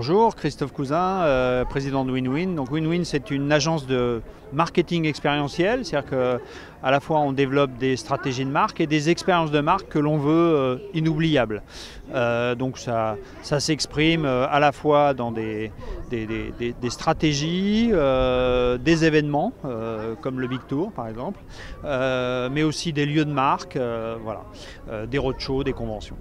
Bonjour, Christophe Cousin, président de WinWin. Donc WinWin, c'est une agence de marketing expérientiel, c'est-à-dire qu'à la fois on développe des stratégies de marque et des expériences de marque que l'on veut inoubliables. Donc ça s'exprime à la fois dans des stratégies, des événements comme le Big Tour par exemple, mais aussi des lieux de marque, des roadshows, des conventions.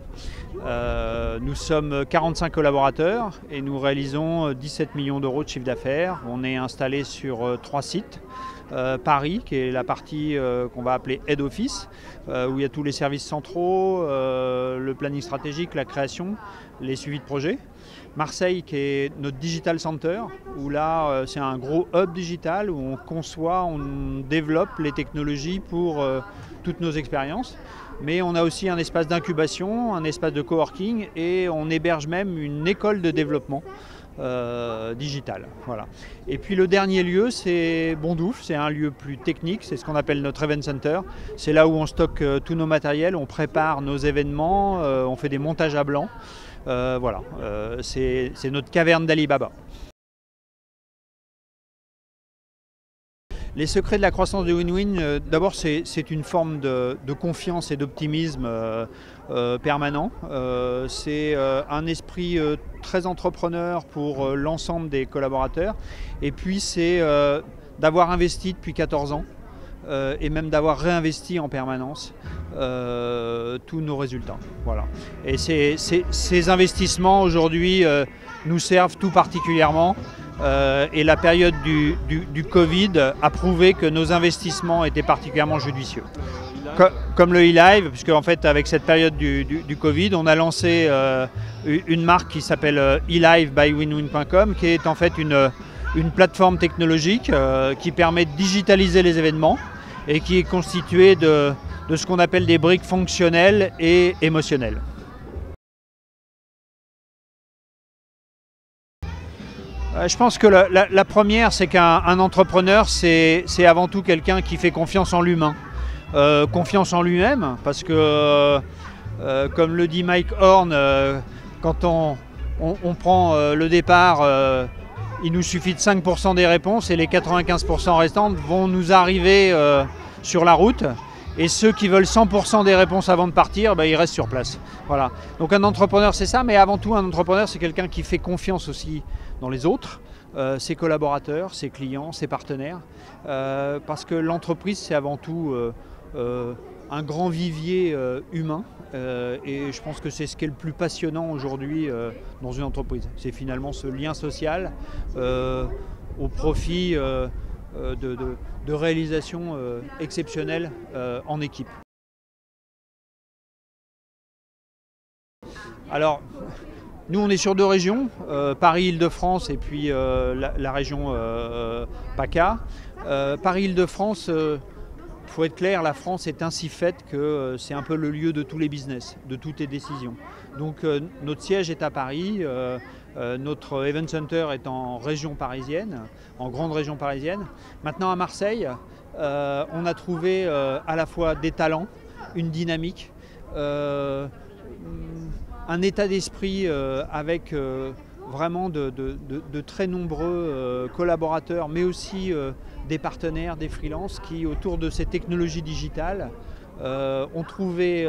Nous sommes 45 collaborateurs et nous réalisons 17 millions d'euros de chiffre d'affaires. On est installé sur 3 sites. Paris, qui est la partie qu'on va appeler Head Office, où il y a tous les services centraux, le planning stratégique, la création, les suivis de projet. Marseille, qui est notre Digital Center, où là, c'est un gros hub digital, où on conçoit, on développe les technologies pour toutes nos expériences. Mais on a aussi un espace d'incubation, un espace de coworking, et on héberge même une école de développement digital. Voilà. Et puis le dernier lieu, c'est Bondoufle, c'est un lieu plus technique, c'est ce qu'on appelle notre Event Center. C'est là où on stocke tous nos matériels, on prépare nos événements, on fait des montages à blanc. C'est notre caverne d'Alibaba. Les secrets de la croissance de WinWin, d'abord c'est une forme de confiance et d'optimisme permanent. C'est un esprit très entrepreneur pour l'ensemble des collaborateurs. Et puis c'est d'avoir investi depuis 14 ans et même d'avoir réinvesti en permanence tous nos résultats. Voilà. Et ces investissements aujourd'hui nous servent tout particulièrement. Et la période du Covid a prouvé que nos investissements étaient particulièrement judicieux. Comme le eLive, puisque en fait avec cette période du Covid, on a lancé une marque qui s'appelle eLive-by-winwin.com, qui est en fait une plateforme technologique qui permet de digitaliser les événements et qui est constituée de ce qu'on appelle des briques fonctionnelles et émotionnelles. Je pense que la première, c'est qu'un entrepreneur, c'est avant tout quelqu'un qui fait confiance en l'humain, confiance en lui-même, parce que, comme le dit Mike Horn, quand on prend le départ, il nous suffit de 5% des réponses et les 95% restantes vont nous arriver sur la route. Et ceux qui veulent 100% des réponses avant de partir, ils restent sur place. Voilà. Donc un entrepreneur, c'est ça, mais avant tout, un entrepreneur, c'est quelqu'un qui fait confiance aussi dans les autres, ses collaborateurs, ses clients, ses partenaires. Parce que l'entreprise, c'est avant tout un grand vivier humain. Et je pense que c'est ce qui est le plus passionnant aujourd'hui dans une entreprise. C'est finalement ce lien social au profit de réalisations exceptionnelles en équipe. Alors, nous on est sur 2 régions, Paris-Île-de-France et puis la région PACA. Paris-Île-de-France, il faut être clair, la France est ainsi faite que c'est un peu le lieu de tous les business, de toutes les décisions. Donc notre siège est à Paris, notre Event Center est en région parisienne, en grande région parisienne. Maintenant à Marseille, on a trouvé à la fois des talents, une dynamique, un état d'esprit avec vraiment de très nombreux collaborateurs, mais aussi des partenaires, des freelances qui, autour de ces technologies digitales, ont trouvé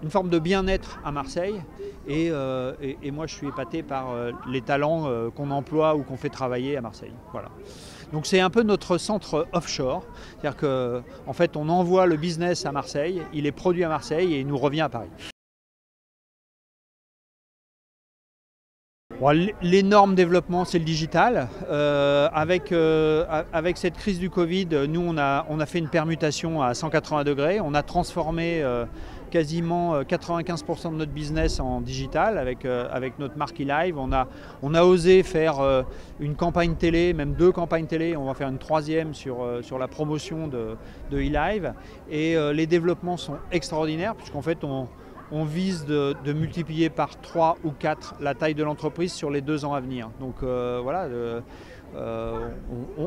une forme de bien-être à Marseille. Et moi, je suis épaté par les talents qu'on emploie ou qu'on fait travailler à Marseille. Voilà. Donc c'est un peu notre centre offshore. C'est-à-dire qu'en fait, on envoie le business à Marseille, il est produit à Marseille et il nous revient à Paris. Bon, l'énorme développement, c'est le digital. Avec cette crise du Covid, nous, on a fait une permutation à 180 degrés. On a transformé quasiment 95% de notre business en digital avec notre marque eLive. On a osé faire une campagne télé, même 2 campagnes télé. On va faire une 3e sur la promotion de eLive. Et les développements sont extraordinaires puisqu'en fait, on vise de multiplier par 3 ou 4 la taille de l'entreprise sur les 2 ans à venir. Donc voilà,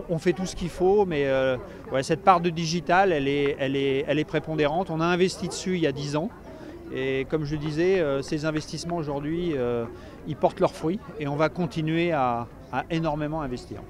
on fait tout ce qu'il faut, mais ouais, cette part de digital, elle est prépondérante. On a investi dessus il y a 10 ans Et comme je le disais, ces investissements aujourd'hui, ils portent leurs fruits et on va continuer à énormément investir.